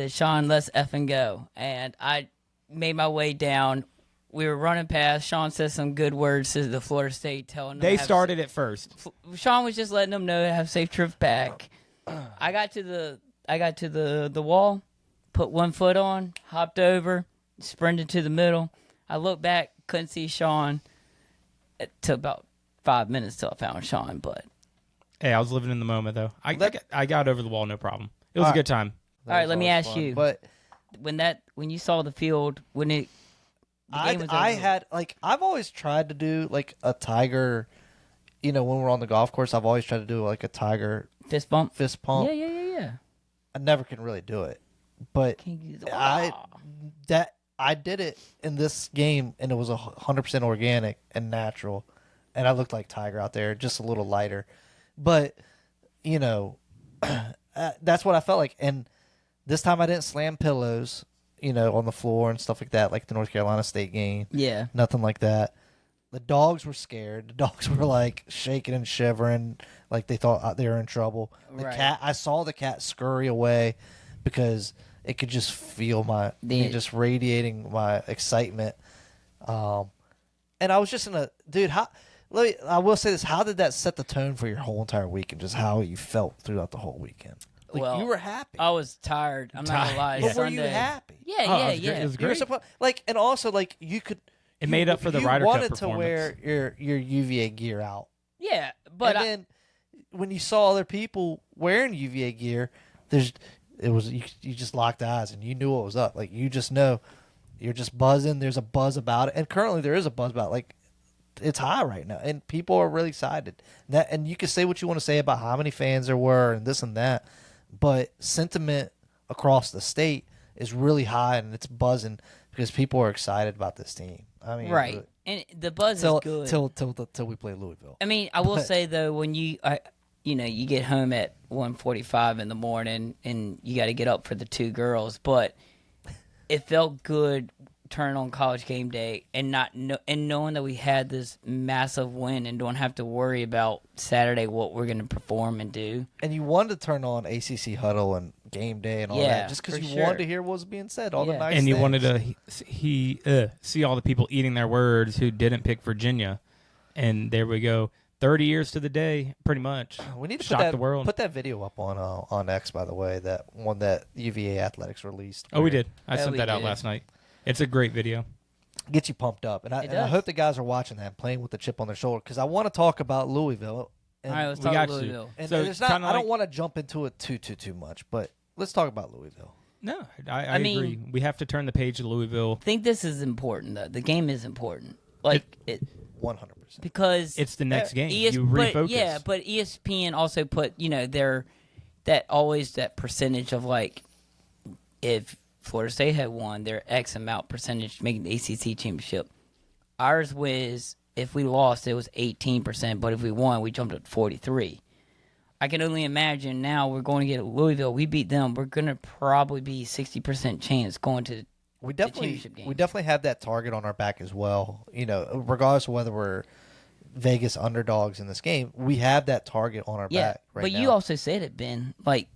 Sean, let's effing go. And I made my way down. We were running past. Sean said some good words to the Florida State, telling them they started it first. Sean was just letting them know to have safe trip back. I got to the wall, put one foot on, hopped over, sprinted to the middle. I looked back, couldn't see Sean. It took about 5 minutes till I found Sean, but. Hey, I was living in the moment, though. I got over the wall, no problem. It was a good time. All right, let me ask fun. you. But when you saw the field, when the game was over, I've always tried to do like a Tiger, when we're on the golf course, I've always tried to do like a Tiger fist bump. Yeah. I never can really do it, but I did it in this game, and it was 100% organic and natural, and I looked like Tiger out there, just a little lighter, but that's what I felt like. And this time I didn't slam pillows, on the floor and stuff like that, like the North Carolina State game. Yeah. Nothing like that. The dogs were scared. The dogs were like shaking and shivering, like they thought they were in trouble. The cat, I saw the cat scurry away because it could just feel just radiating my excitement. And I was just I will say this: how did that set the tone for your whole entire weekend? Just how you felt throughout the whole weekend? Like, well, you were happy. I was tired. I'm not gonna lie. But were Sunday, you happy? Yeah. It was You were great. and also you could. It made up for the Ryder You Cup wanted to performance. wear your UVA gear out. Yeah, but and then when you saw other people wearing UVA gear, you just locked eyes and you knew what was up. Like you just know, you're just buzzing. There's a buzz about it, and currently there is a buzz about it. Like it's high right now, and people are really excited. And you can say what you want to say about how many fans there were and this and that, but sentiment across the state is really high, and it's buzzing because people are excited about this team. I mean, right, and the buzz is good till we play Louisville. I mean, I will say though, when you get home at 1:45 in the morning and you got to get up for the two girls, but it felt good turning on College Game Day and knowing that we had this massive win and don't have to worry about Saturday what we're going to perform and do. And you wanted to turn on ACC Huddle and Game Day and all that just because you wanted to hear what was being said, all the nice and you things. wanted to see all the people eating their words who didn't pick Virginia. And there we go. 30 years to the day, pretty much. We need to shock the world. Put that video up on X, by the way, that one that UVA Athletics released. Oh, we did. I sent that out last night. It's a great video. Get you pumped up. And I hope the guys are watching that and playing with the chip on their shoulder because I want to talk about Louisville. All right, let's talk about Louisville. And so it's not, I don't want to jump into it too much, but let's talk about Louisville. No, I mean, agree. We have to turn the page to Louisville. I think this is important, though. The game is important. Like it 100%. Because it's the next game. You refocus. But ESPN also put, that percentage of like if Florida State had won, their X amount percentage making the ACC championship. Ours was, if we lost, it was 18%, but if we won, we jumped up to 43%. I can only imagine now we're going to get Louisville. We beat them. We're going to probably be 60% chance going to the championship game. We definitely have that target on our back as well. Regardless of whether we're Vegas underdogs in this game, we have that target on our back right now. But you also said it, Ben. Like,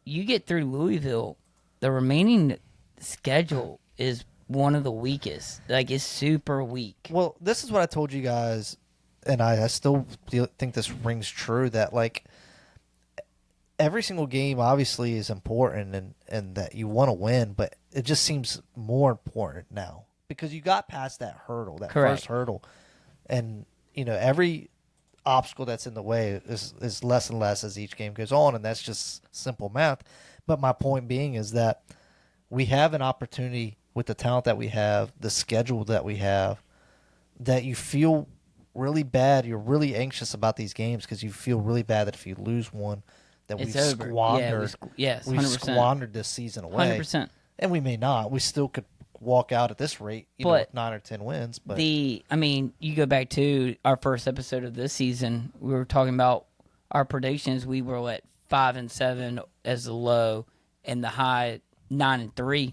you get through Louisville, the remaining schedule is one of the weakest. Like, it's super weak. Well, this is what I told you guys, and I still think this rings true, that, like, every single game obviously is important and that you want to win, but it just seems more important now because you got past that hurdle, first hurdle. And, every obstacle that's in the way is less and less as each game goes on, and that's just simple math. But my point being is that we have an opportunity with the talent that we have, the schedule that we have, that you feel really bad. You're really anxious about these games because you feel really bad that if you lose one, that we've squandered. We've squandered this season away. 100%. And we may not. We still could walk out at this rate, with 9 or 10 wins. But you go back to our first episode of this season. We were talking about our predictions. We were at 5-7 as the low, and the high 9-3.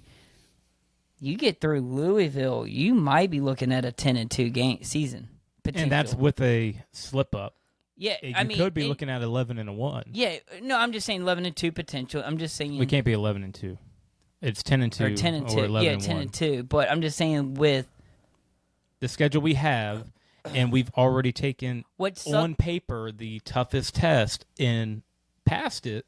You get through Louisville, you might be looking at a 10-2 game season potential. And that's with a slip up. Yeah, you could be looking at 11-1. Yeah, no, I'm just saying 11-2 potential. I'm just saying we can't be 11-2. It's 10-2 or 10-2. or 11-1. Yeah, 10-2. But I'm just saying with the schedule we have, and we've already taken on paper the toughest test and passed it.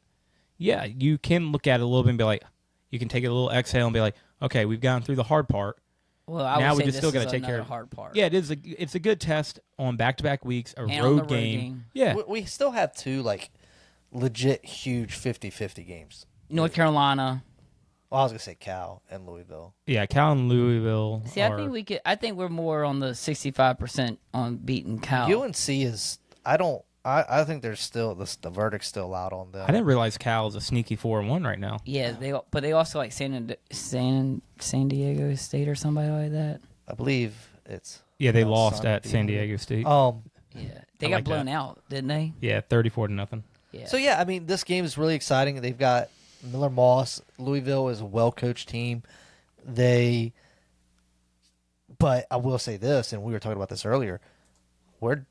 Yeah, you can look at it a little bit and be like, you can take a little exhale and be like, okay, we've gotten through the hard part. Well, I now would we say just still this got to is take care another of hard part. Yeah, it's a good test on back-to-back weeks, a And on the road road game. game. Yeah, We still have two like legit huge 50-50 games. North Carolina. Well, I was gonna say Cal and Louisville. yeah. Cal and Louisville. See, I think we could. I think we're more on the 65% on beating Cal. UNC is. I think there's still the verdict's still out on them. I didn't realize Cal is a sneaky 4-1 right now. Yeah, but they also like San Diego State or somebody like that. I believe it's. Yeah, they no, lost San at San Diego State. Yeah, they I got like blown that. out, didn't they? Yeah, 34-0. Yeah. So yeah, I mean, this game is really exciting. They've got Miller Moss. Louisville is a well-coached team. But I will say this, and we were talking about this earlier. We're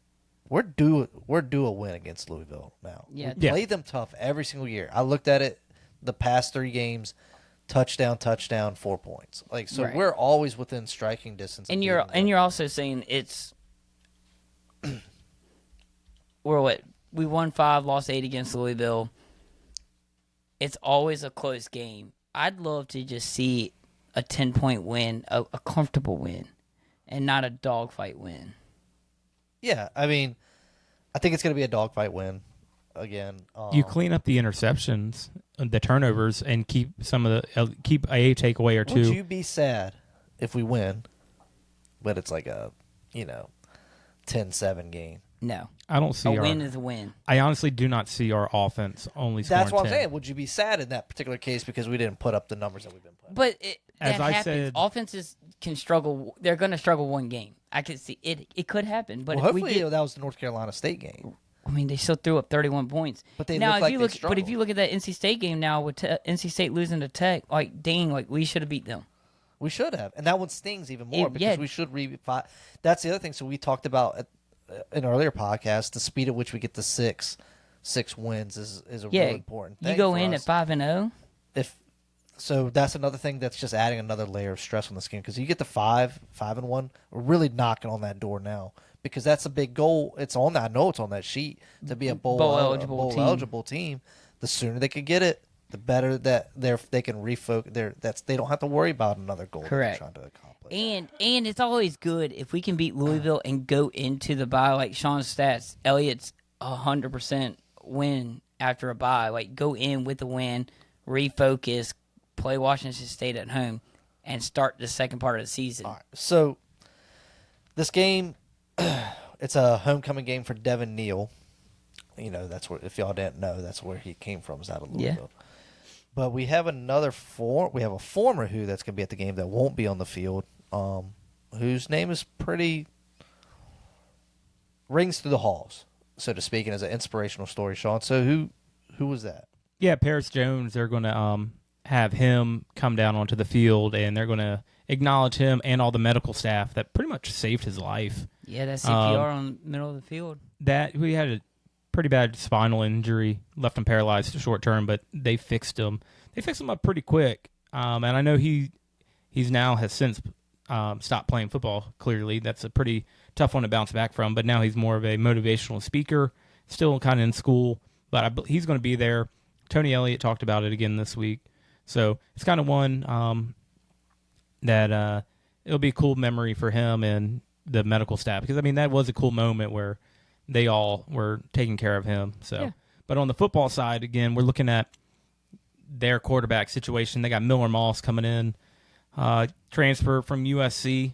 due a win against Louisville now. Yeah. We play them tough every single year. I looked at it the past 3 games, touchdown, 4 points. Like so, Right. we're always within striking distance. And of you're beating them. also saying it's we're what we won 5, lost 8 against Louisville. It's always a close game. I'd love to just see a 10-point win, a comfortable win, and not a dogfight win. Yeah, I mean, I think it's going to be a dogfight win again. You clean up the interceptions, the turnovers, and keep some of the keep a takeaway or two. Would you be sad if we win, but it's like a 10-7 game? No, I don't see a our. win is a win. I honestly do not see our offense only scoring That's what 10. I'm saying. Would you be sad in that particular case because we didn't put up the numbers that we've been putting? But As that I happens. said- Offenses can struggle. They're going to struggle one game. I could see it. It could happen. But Well, if we hopefully get, that was the North Carolina State game. I mean, they still threw up 31 points. But they now, look if like you they look, but if struggled. you look at that NC State game now with NC State losing to Tech, like dang, like we should have beat them. We should have, and that one stings even more because Yeah. we should That's the other thing. So we talked about in earlier podcast the speed at which we get to six wins is a Yeah, really important thing. you go for in us. at 5-0. So that's another thing that's just adding another layer of stress on this game because you get to 5-1, we're really knocking on that door now because that's a big goal. It's on that. I know it's on that sheet to be a bowl eligible team. The sooner they could get it, the better that they can refocus. They don't have to worry about another goal that they're Correct. trying to accomplish. And it's always good if we can beat Louisville and go into the bye like Sean's stats. Elliott's 100% win after a bye. Like go in with the win, refocus, play Washington State at home, and start the second part of the season. All right. So this game, it's a homecoming game for Devin Neal. That's where, if y'all didn't know, that's where he came from, is out of Louisville. Yeah. But we have a former Who that's going to be at the game that won't be on the field, whose name is pretty rings through the halls, so to speak, and is an inspirational story, Sean. So who was that? Yeah, Paris Jones. They're going to have him come down onto the field, and they're going to acknowledge him and all the medical staff that pretty much saved his life. Yeah, that CPR on the middle of the field. That we had a pretty bad spinal injury, left him paralyzed short term, but they fixed him. They fixed him up pretty quick, and I know he's now has since stopped playing football. Clearly, that's a pretty tough one to bounce back from. But now he's more of a motivational speaker, still kind of in school, but he's going to be there. Tony Elliott talked about it again this week, so it's kind of one that it'll be a cool memory for him and the medical staff because I mean that was a cool moment where they all were taking care of him. So, Yeah. But on the football side, again, we're looking at their quarterback situation. They got Miller Moss coming in, transfer from USC.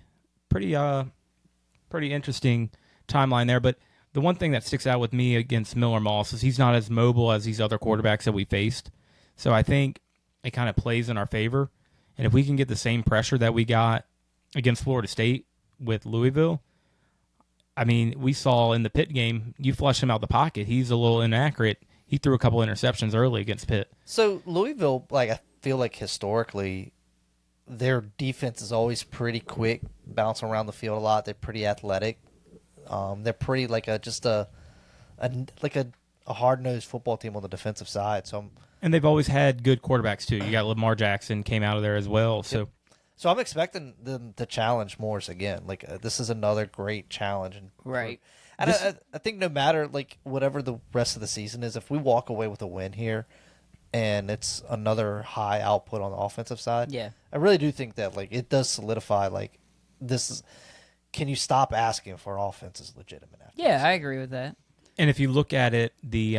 Pretty interesting timeline there. But the one thing that sticks out with me against Miller Moss is he's not as mobile as these other quarterbacks that we faced. So I think it kind of plays in our favor. And if we can get the same pressure that we got against Florida State with Louisville, I mean, we saw in the Pitt game, you flush him out the pocket. He's a little inaccurate. He threw a couple interceptions early against Pitt. So Louisville, I feel like historically, their defense is always pretty quick, bouncing around the field a lot. They're pretty athletic. They're pretty a hard nosed football team on the defensive side. And they've always had good quarterbacks too. You got Lamar Jackson came out of there as well. So So I'm expecting them to challenge Morris again. This is another great challenge, Right. And I think no matter whatever the rest of the season is, if we walk away with a win here, and it's another high output on the offensive side, Yeah. I really do think that it does solidify this is. Can you stop asking for offense is legitimate? After Yeah, this? I agree with that. And if you look at it, the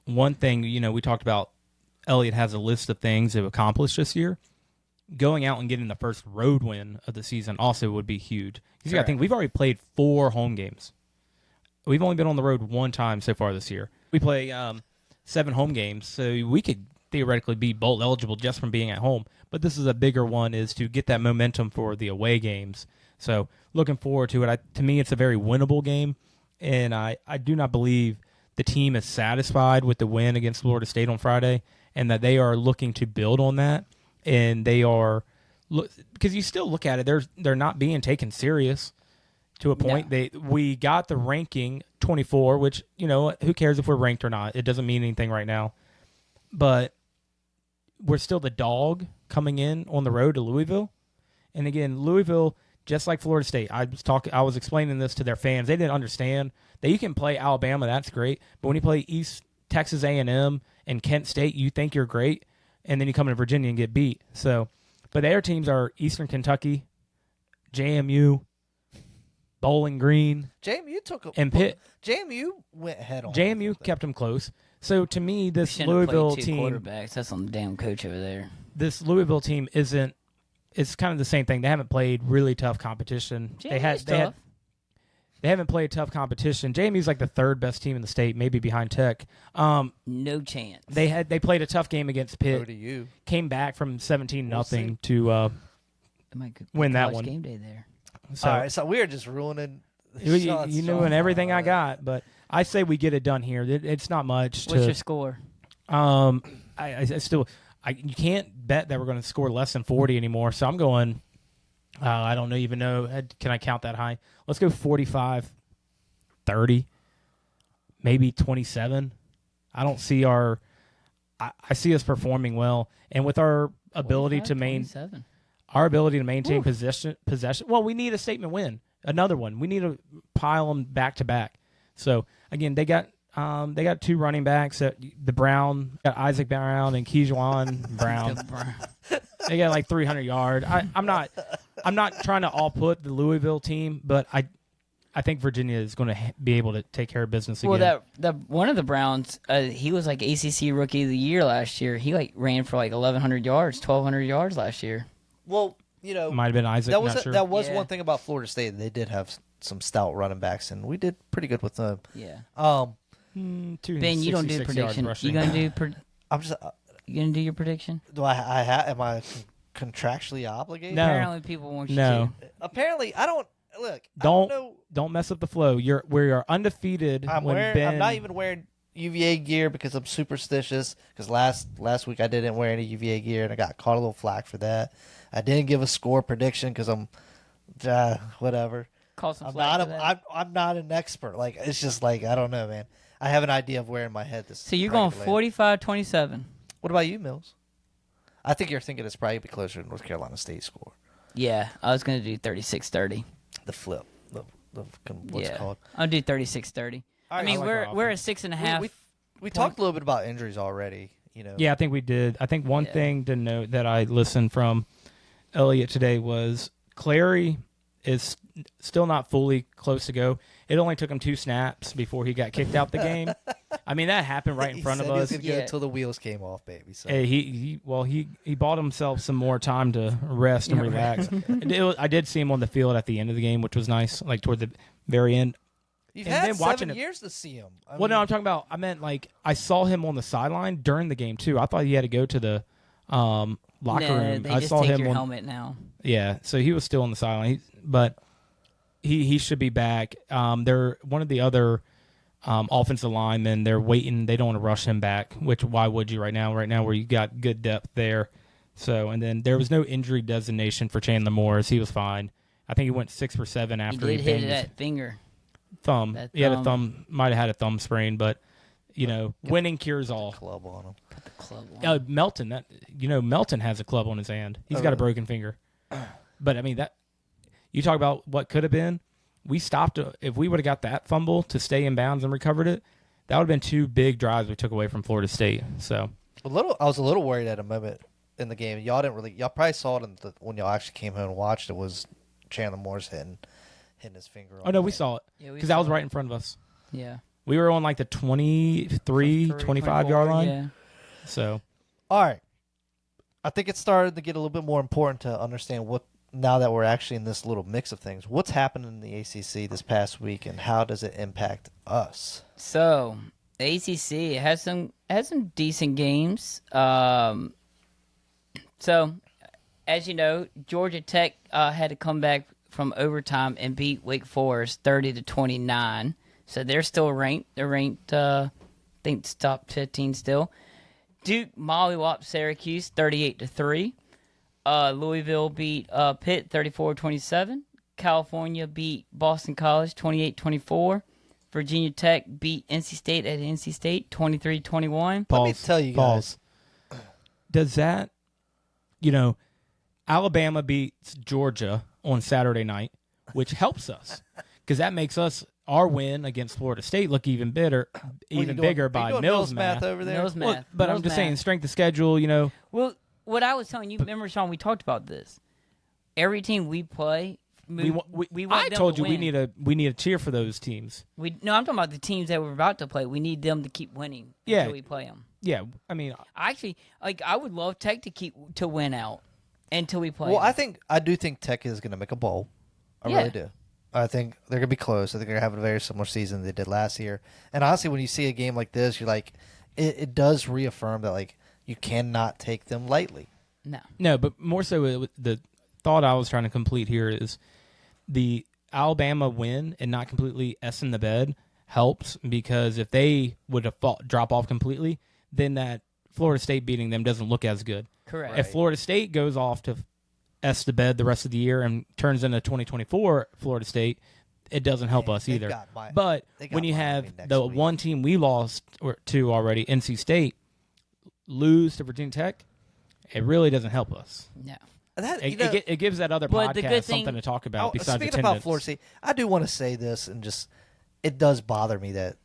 one thing, we talked about, Elliott has a list of things to accomplish this year. Going out and getting the first road win of the season also would be huge. Because I think we've already played 4 home games. We've only been on the road 1 time so far this year. We play 7 home games, so we could theoretically be bowl eligible just from being at home. But this is a bigger one, is to get that momentum for the away games. So looking forward to it. To me, it's a very winnable game, and I do not believe the team is satisfied with the win against Florida State on Friday, and that they are looking to build on that. And they are, because you still look at it, they're not being taken serious to a point. No. We got the ranking 24, which, who cares if we're ranked or not? It doesn't mean anything right now. But we're still the dog coming in on the road to Louisville. And again, Louisville, just like Florida State, I was explaining this to their fans. They didn't understand that you can play Alabama, that's great. But when you play East Texas A&M and Kent State, you think you're great. And then you come into Virginia and get beat. So, but their teams are Eastern Kentucky, JMU, Bowling Green, JMU took a and Pitt. JMU went head on. JMU kept them close. So to me, this Shouldn't have played Louisville 2 team, quarterbacks. That's on the damn coach over there. this Louisville team isn't. It's kind of the same thing. They haven't played really tough competition. JMU's tough. They haven't played tough competition. JMU's like the 3rd best team in the state, maybe behind Tech. No chance. They played a tough game against Pitt. ODU. Came back from 17-0 see. to They might get win that college one. Game day there. so. All right, so we're just ruining. You knowing everything I got, but I say we get it done here. It's not much. What's your score? I still you can't bet that we're going to score less than 40 anymore. So I'm going. I don't even know. Can I count that high? Let's go 45, 30, maybe 27. I don't see I see us performing well, and with our ability to 27. maintain possession. Well, we need a statement win, another one. We need to pile them back to back. So again, they got 2 running backs. The Brown got Isaac Brown and Kejuan Brown. They got like 300 yards. I'm not trying to all put the Louisville team, but I think Virginia is going to be able to take care of business again. Well, that one of the Browns, he was like ACC Rookie of the Year last year. He ran for like 1,100 yards, 1,200 yards last year. Well, might have been Isaac. that was not sure. that was Yeah. one thing about Florida State. They did have some stout running backs, and we did pretty good with them. Yeah. Ben, Ben, you don't do 266 yards prediction. rushing. You gonna do? I'm just. You gonna do your prediction? Do I am I contractually obligated? No. Apparently, people want you No. to. Apparently, I don't. Look, I don't know. Don't mess up the flow. We are undefeated. I'm not even wearing UVA gear because I'm superstitious. Because last week I didn't wear any UVA gear and I got caught a little flack for that. I didn't give a score prediction because I'm whatever. Call some I'm flack not. for that. I'm not an expert. Like it's just like I don't know, man. I have an idea of where in my head this. So you're going probably 45-27. What about you, Mills? I think you're thinking it's probably be closer to North Carolina State score. Yeah, I was gonna do 36-30. The flip. The what's it called? I'll do 36-30. I mean, I like our we're at offense. 6.5. We talked a little bit about injuries already. You know. Yeah, I think we did. I think one thing to note that I listened from Elliott today was Clary is still not fully close to go. It only took him 2 snaps before he got kicked out the game. I mean, that happened right in front of us. He was gonna go until the wheels came off, baby. So. He bought himself some more time to rest and relax. I did see him on the field at the end of the game, which was nice, like toward the very end. You've and had then watching 7 it- years to see him. Well, no, I'm talking about. I meant like I saw him on the sideline during the game too. I thought he had to go to the locker room. They I just saw take him your on. helmet now. Yeah, so he was still on the sideline, but he should be back. They're one of the other offensive linemen. They're waiting. They don't want to rush him back. Which why would you right now? Right now, where you got good depth there. So and then there was no injury designation for Chandler Morris. He was fine. I think he went 6 for 7 after He he did hit banged his that finger. thumb. that He had a thumb. thumb. Might have had a thumb sprain, but winning cures all. club on him. The club one. Melton, Melton has a club on his hand. He's got a broken finger. But I mean that you talk about what could have been. We stopped if we would have got that fumble to stay in bounds and recovered it. That would have been 2 big drives we took away from Florida State. So I was a little worried at a moment in the game. Y'all probably saw it when y'all actually came home and watched. It was Chandler Moore's hitting his finger. Oh, no, we saw it. Yeah, we Because that was saw right it. in front of us. Yeah. We were on like the 23, 25-yard line. Yeah. So, All right. I think it's started to get a little bit more important to understand what, now that we're actually in this little mix of things, what's happened in the ACC this past week and how does it impact us? So the ACC has some decent games. So as you know, Georgia Tech had to come back from overtime and beat Wake Forest 30-29. So they're still ranked. They're ranked, I think, top 15 still. Duke mollywopped Syracuse 38-3. Louisville beat Pitt 34-27. California beat Boston College 28-24. Virginia Tech beat NC State at NC State 23-21. Let me tell you guys. Does that, Alabama beats Georgia on Saturday night, which helps us because that makes our win against Florida State look even bigger by Mills math over there. Mills Well, math. but Mills I'm just math. saying, strength of schedule, Well, what I was telling you, remember, Sean, we talked about this. Every team we play, we want I them told to you win. we need a cheer for those teams. No, I'm talking about the teams that we're about to play. We need them to keep winning until we play them. Yeah, I mean, Actually, I would love Tech to win out until we play. Well, them. I do think Tech is going to make a bowl. I Yeah. really do. I think they're going to be close. I think they're going to have a very similar season they did last year. And honestly, when you see a game like this, you're like, it does reaffirm that like you cannot take them lightly. No, but more so the thought I was trying to complete here is the Alabama win and not completely S in the bed helps because if they would have drop off completely, then that Florida State beating them doesn't look as good. correct. If Florida State goes off to S the bed the rest of the year and turns into 2024 Florida State, it doesn't help us either. But when you have the one team we lost to already, NC State, lose to Virginia Tech, it really doesn't help us. No. It gives that other But the good podcast thing- something to talk about besides Speaking attendance. about Florida State, I do want to say this, and just it does bother me that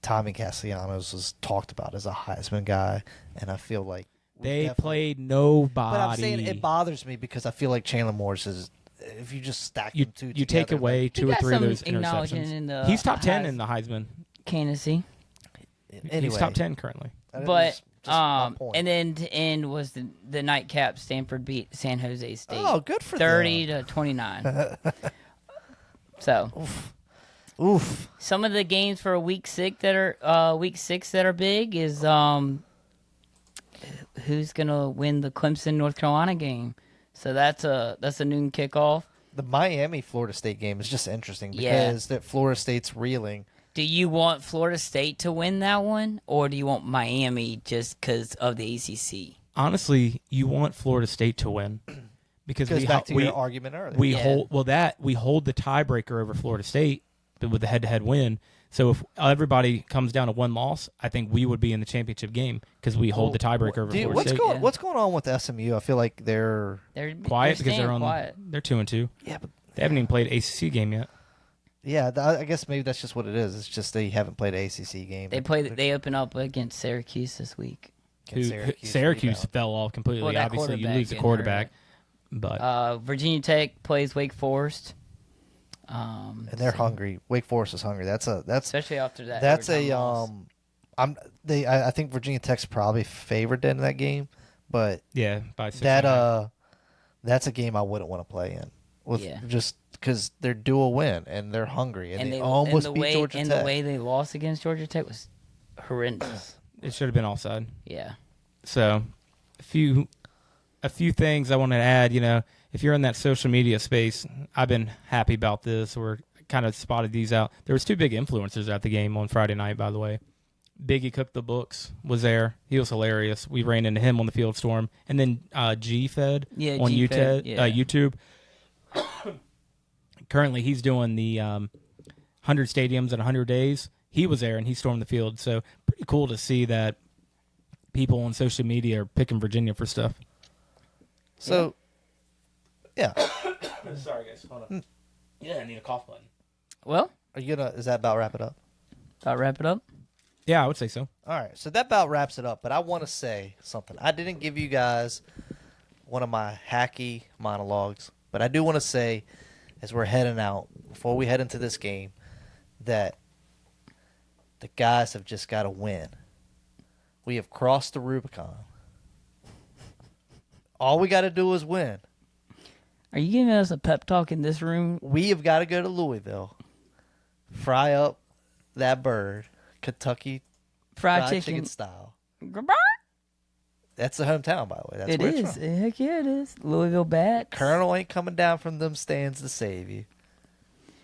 Tommy Castellanos is talked about as a Heisman guy, and I feel like they played nobody. But I'm saying it bothers me because I feel like Chandler Morris is. If you just stack them two you take together, away like, two or got three of some those acknowledgement interceptions. in the He's top 10 Heis- in the Heisman. Candace. anyway, He's top 10 currently. But my point. and then to end was the nightcap. Stanford beat San Jose State. Oh, good for 30-29. So Oof. some of the games for week 6 that are big is who's gonna win the Clemson North Carolina game. So that's a noon kickoff. The Miami Florida State game is just interesting Yeah. because that Florida State's reeling. Do you want Florida State to win that one, or do you want Miami just because of the ACC? Honestly, you want Florida State to win because Goes back to we your argument earlier. we Yeah. hold the tiebreaker over Florida State with the head-to-head win. So if everybody comes down to one loss, I think we would be in the championship game because we hold the tiebreaker over Florida what's State. going What's going on with SMU? I feel like they're Quiet because staying they're on. quiet. They're 2-2. yeah, but They haven't even played an ACC game yet. yeah. I guess maybe that's just what it is. It's just they haven't played an ACC game. They open up against Syracuse this week. Syracuse fell off completely. Well, that Obviously, you quarterback lose the getting quarterback, but Virginia Tech plays Wake Forest. and they're hungry. Wake Forest is hungry. That's Especially after that. that's overtime a loss. I think Virginia Tech's probably favored in that game, but yeah, by 6 that's a game I wouldn't want to play in. Yeah. Just because they're due a win and they're hungry and, they and almost the beat way, Georgia and Tech. the way they lost against Georgia Tech was horrendous. It should have been offside. Yeah. So, a few things I want to add. If you're in that social media space, I've been happy about this. Or kind of spotted these out. There was 2 big influencers at the game on Friday night. By the way, Biggie Cook the Books was there. He was hilarious. We ran into him on the Field Storm, and then G-Fed on G-Fed, yeah. YouTube. Currently, he's doing the 100 stadiums in 100 days. He was there, and he stormed the field. So pretty cool to see that people on social media are picking Virginia for stuff. So, yeah. Sorry, guys. Hold on. Yeah, I need a cough button. Well, Are you gonna? Is that about wrap it up? I'll wrap it up. Yeah, I would say so. All right. So that about wraps it up. But I want to say something. I didn't give you guys one of my hacky monologues, but I do want to say as we're heading out, before we head into this game, that the guys have just got to win. We have crossed the Rubicon. All we got to do is win. Are you giving us a pep talk in this room? We have got to go to Louisville, fry up that bird, Kentucky Fried chicken chicken. style. It That's the hometown, by the way. That's where is. it's from. Heck yeah, it is. Louisville Bats. Colonel ain't coming down from them stands to save you.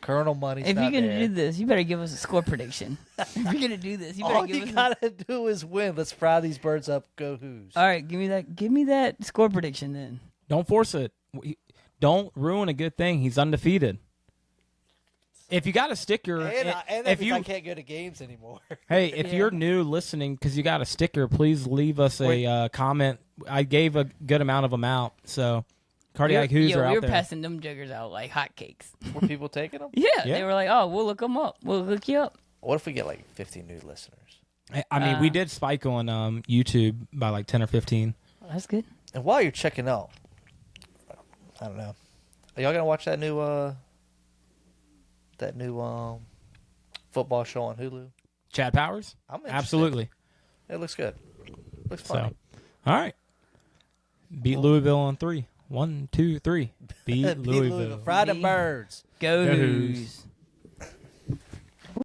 Colonel money's If not you're going to there. do this, you better give us a score prediction. If you're going to do this, you better All give you us gotta do is win. Let's fry these birds up. Go Who's. All right, give me that score prediction then. Don't force it. Don't ruin a good thing. He's undefeated. If you got a sticker, And if you I can't go to games anymore. hey, if you're new listening because you got a sticker, please leave us a comment. I gave a good amount of them out, so cardiac Who's are we out were there. passing them joggers out like hotcakes. Were people taking them? Yeah, Yeah. they were like, "Oh, we'll look them up. We'll look you up." What if we get like 50 new listeners? I mean, we did spike on YouTube by like 10 or 15. Oh, that's good. And while you're checking out, I don't know. Are y'all gonna watch that new football show on Hulu? Chad Powers? I'm interested. Absolutely. It looks good. Looks So, fun. all right. Beat Louisville on 3. 1, 2, 3. Beat Beat Louisville. Fry the birds. Go Go Hoos. Hoos.